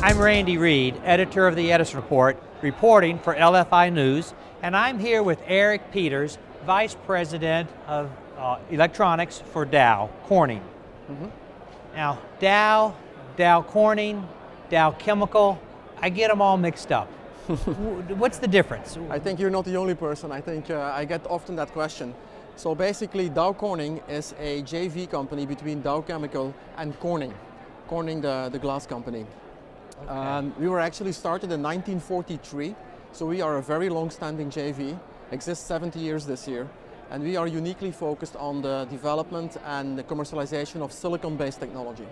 I'm Reid, editor of the EdisonReport, reporting for LFI News, and I'm here with Eric Peters, Vice President of Electronics for Dow Corning. Now, Dow Corning, Dow Chemical, I get them all mixed up. What's the difference? I think you're not the only person. I think I get often that question. So basically, Dow Corning is a JV company between Dow Chemical and Corning. Corning, the glass company. Okay. We were actually started in 1943, so we are a very long-standing JV, exists 70 years this year, and we are uniquely focused on the development and the commercialization of silicon-based technology.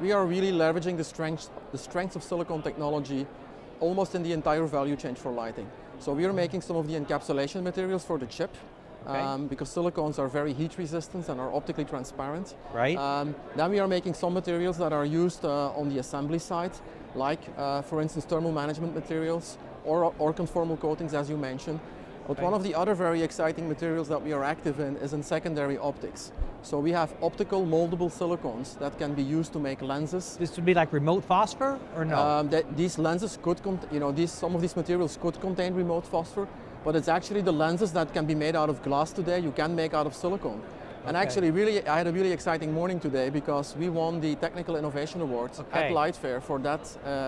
We are really leveraging the strengths of silicon technology almost in the entire value chain for lighting. So we are making some of the encapsulation materials for the chip, because silicons are very heat resistant and are optically transparent. Right. Then we are making some materials that are used on the assembly side, like for instance thermal management materials or conformal coatings, as you mentioned. But one of the other very exciting materials that we are active in is in secondary optics. So we have optical moldable silicons that can be used to make lenses. This would be like remote phosphor, or no? These lenses could, some of these materials could contain remote phosphor, but it's actually the lenses that can be made out of glass today, you can make out of silicon. And actually, I had a really exciting morning today because we won the Technical Innovation Awards at Light Fair for that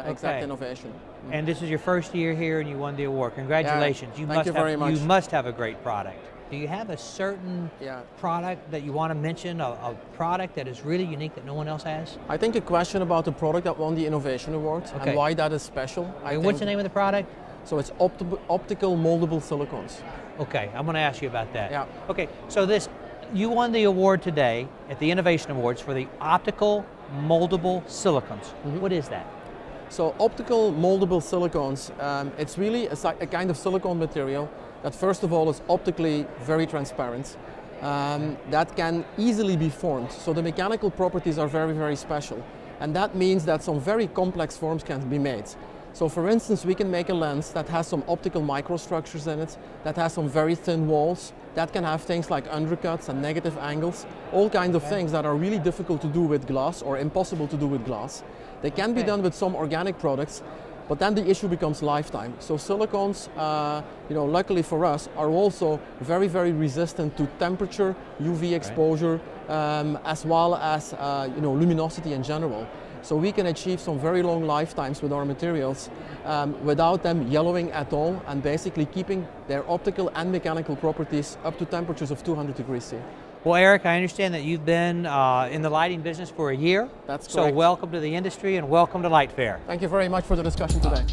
exact innovation. And this is your first year here and you won the award. Congratulations. Yeah, thank you very much. You must have a great product. Do you have a certain product that you want to mention, a product that is really unique that no one else has? I think a question about the product that won the Innovation Award and why that is special. What's the name of the product? So it's optical moldable silicons. Okay, I'm going to ask you about that. Yeah. Okay, so you won the award today at the Innovation Awards for the optical moldable silicons. What is that? So optical moldable silicons, it's really a kind of silicone material that first of all is optically very transparent, that can easily be formed. So the mechanical properties are very, very special. And that means that some very complex forms can be made. So for instance, we can make a lens that has some optical microstructures in it, that has some very thin walls, that can have things like undercuts and negative angles, all kinds of things that are really difficult to do with glass or impossible to do with glass. They can be done with some organic products, but then the issue becomes lifetime. So silicons, luckily for us, are also very, very resistant to temperature, UV exposure, as well as luminosity in general. So we can achieve some very long lifetimes with our materials without them yellowing at all, and basically keeping their optical and mechanical properties up to temperatures of 200 degrees C. Well, Eric, I understand that you've been in the lighting business for a year. That's correct. So welcome to the industry and welcome to Light Fair. Thank you very much for the discussion today.